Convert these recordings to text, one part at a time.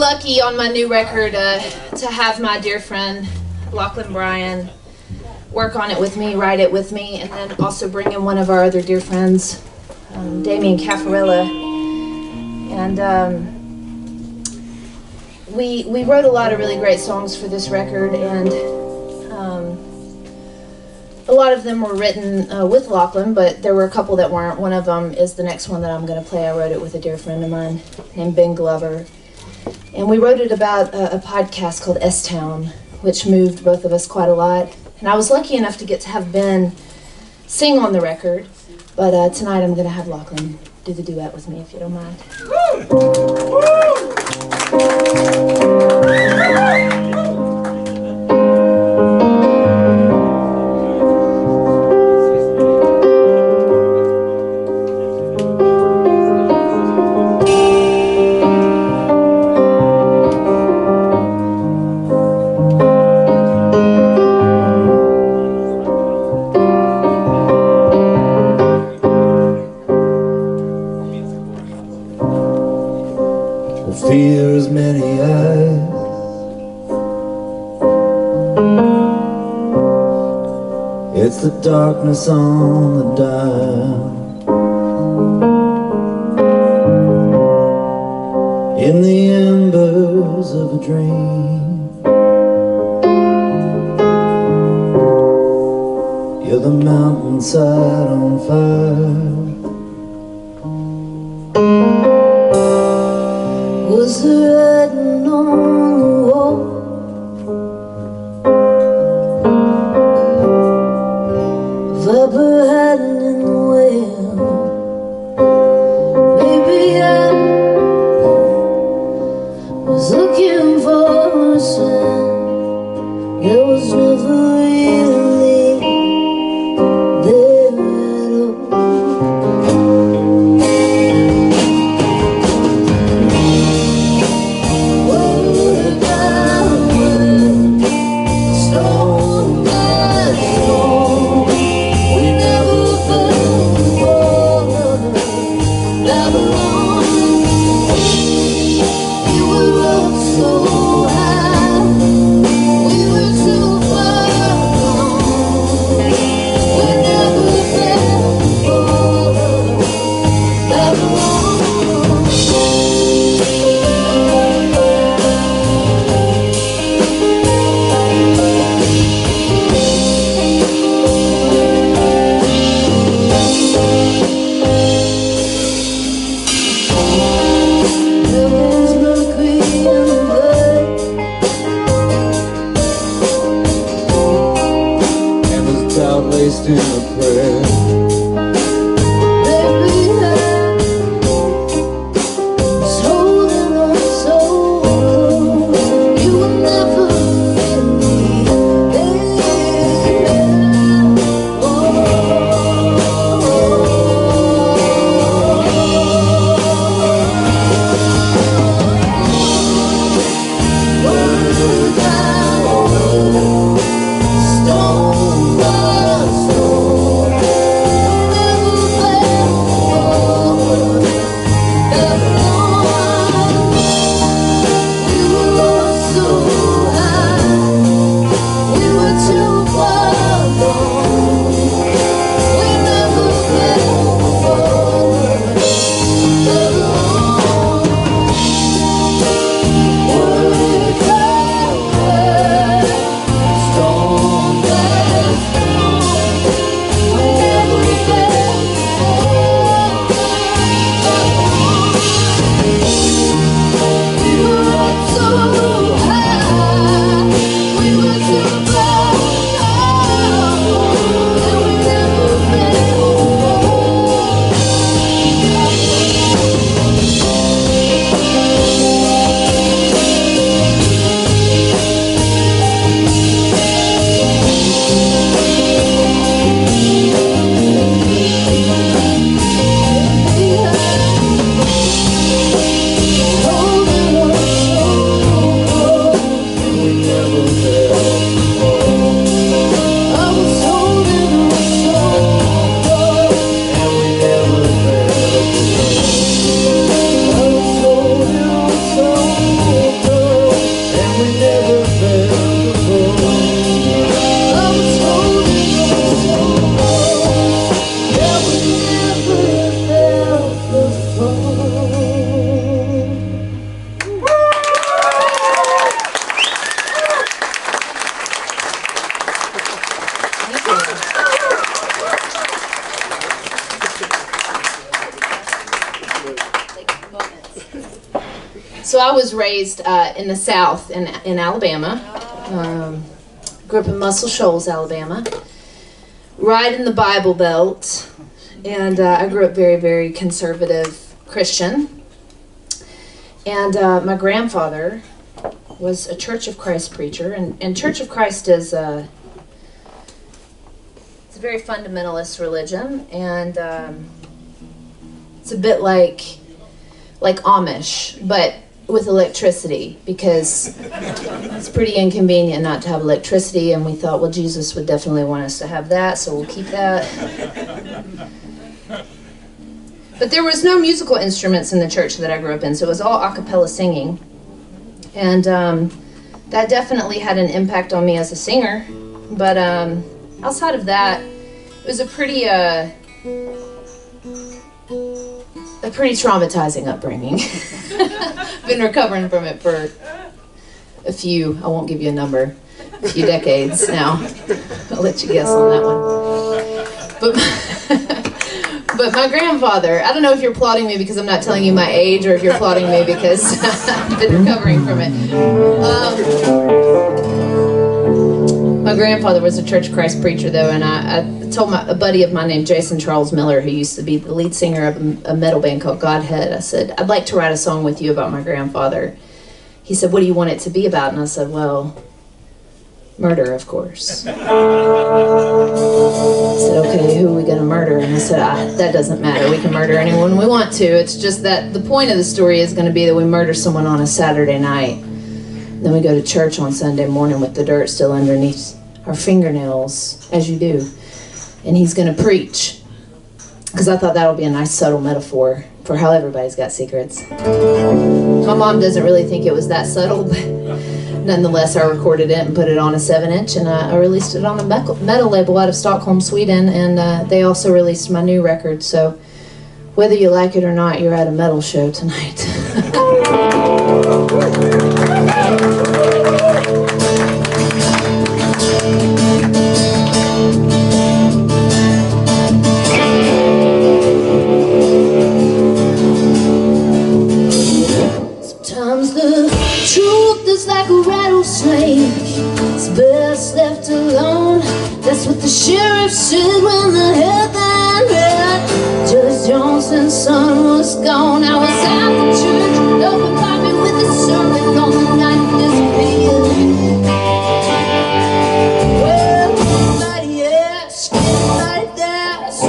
lucky on my new record to have my dear friend Lachlan Bryan work on it with me, write it with me, and then also bring in one of our other dear friends, Damien Caffarella. And we wrote a lot of really great songs for this record, and a lot of them were written with Lachlan, but there were a couple that weren't. One of them is the next one that I'm going to play. I wrote it with a dear friend of mine named Ben Glover. And we wrote it about a podcast called S-Town, which moved both of us quite a lot. And I was lucky enough to get to have Ben sing on the record, but tonight I'm going to have Lachlan do the duet with me, if you don't mind. Fears many eyes, it's the darkness on the dial, in the embers of a dream. You're the mountainside on fire. Was the writing on the wall? Viper hiding in the well. Maybe I was looking for a sign. There was never really there at all. Placed in a prayer. Baby, I was holding on so close. You were never really there. Oh, word by word, stone by stone. So I was raised in the South in Alabama. Grew up in Muscle Shoals, Alabama. Right in the Bible Belt. And I grew up very, very conservative Christian. And my grandfather was a Church of Christ preacher. And Church of Christ is it's a very fundamentalist religion. And it's a bit like Amish, but with electricity, because it's pretty inconvenient not to have electricity, and we thought, well, Jesus would definitely want us to have that, so we'll keep that. But there was no musical instruments in the church that I grew up in, so it was all a cappella singing. And that definitely had an impact on me as a singer. But outside of that, it was a pretty traumatizing upbringing. Been recovering from it for a few, I won't give you a number, a few decades now. I'll let you guess on that one. But my grandfather, I don't know if you're applauding me because I'm not telling you my age, or if you're applauding me because I've been recovering from it. My grandfather was a Church of Christ preacher, though, and I told a buddy of mine named Jason Charles Miller, who used to be the lead singer of a metal band called Godhead, I said, I'd like to write a song with you about my grandfather. He said, what do you want it to be about? And I said, well, murder, of course. I said, okay, who are we going to murder? And I said, that doesn't matter. We can murder anyone we want to. It's just that the point of the story is going to be that we murder someone on a Saturday night. Then we go to church on Sunday morning with the dirt still underneath our fingernails, as you do. And he's going to preach. Because I thought that'll be a nice subtle metaphor for how everybody's got secrets. My mom doesn't really think it was that subtle, but nonetheless, I recorded it and put it on a 7-inch, and I released it on a metal label out of Stockholm, Sweden, and they also released my new record. So whether you like it or not, you're at a metal show tonight. Sometimes the truth is like a rattlesnake, it's best left alone. That's what the sheriff said when the headline read Judge Johnson's son was gone. I was at the church, open by me with a sermon on the night he disappeared. Well, nobody asked, nobody there, so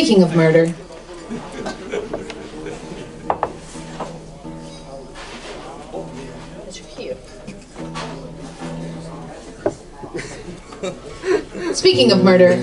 Speaking of murder. That's your cue. Speaking of murder.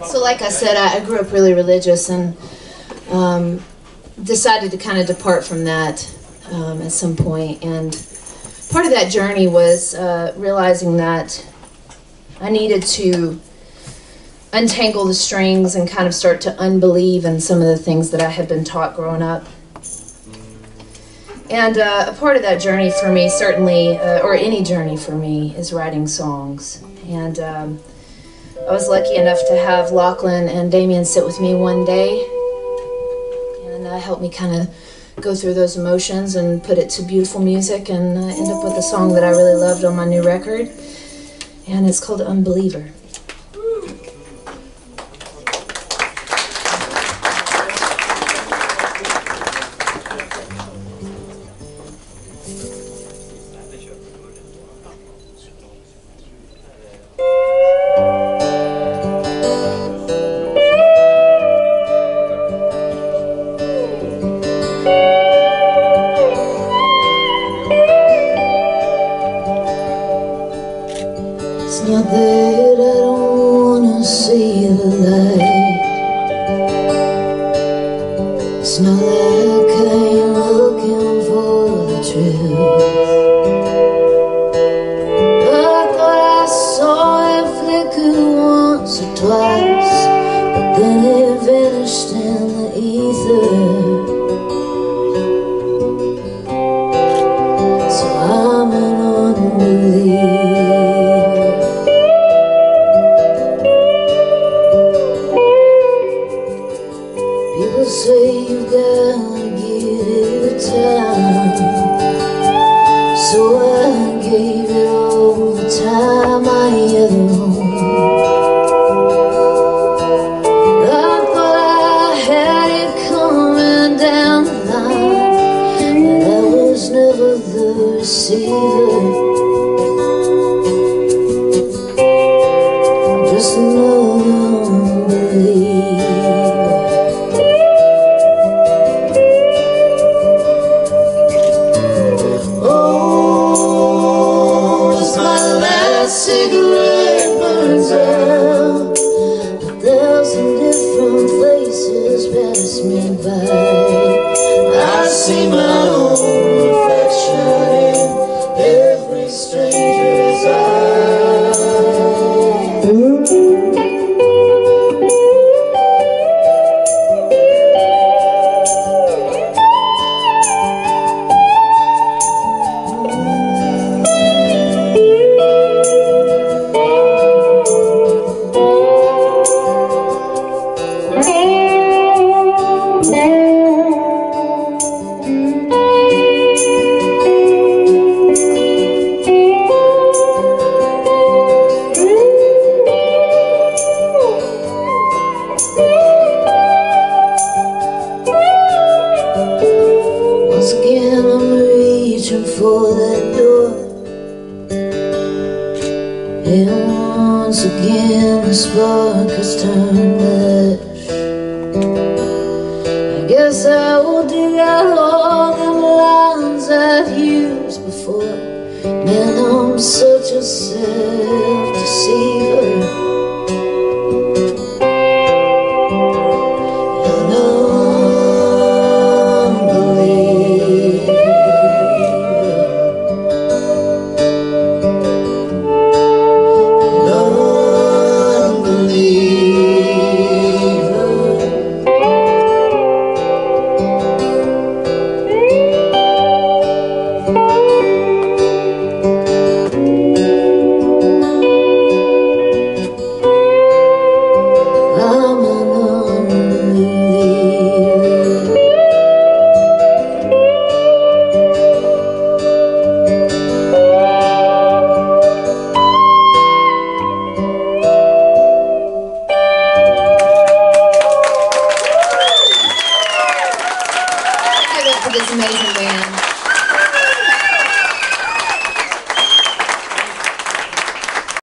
So like I said, I grew up really religious and decided to kind of depart from that at some point. And part of that journey was realizing that I needed to untangle the strings and kind of start to unbelieve in some of the things that I had been taught growing up. And a part of that journey for me, certainly, or any journey for me, is writing songs. And I was lucky enough to have Lachlan and Damien sit with me one day and help me kind of go through those emotions and put it to beautiful music, and end up with a song that I really loved on my new record. And it's called Unbeliever. It's not that I don't wanna see the light. It's not that I came looking for the truth. I thought I saw it flicker once or twice, but then it vanished in the ether. So I'm an unbeliever. People say you gotta give it time, so I gave it all the time I ever owned. I thought I had it coming down the line, but I was never the receiver. I'm just another unbeliever. Cigarette burns out, 1,000 different faces pass me by. I see my own reflection in every stranger's eye. Once again I'm reaching for that door, and once again the spark has turned ash. I guess I will dig out all the lines I've used before. Man, I'm such a sad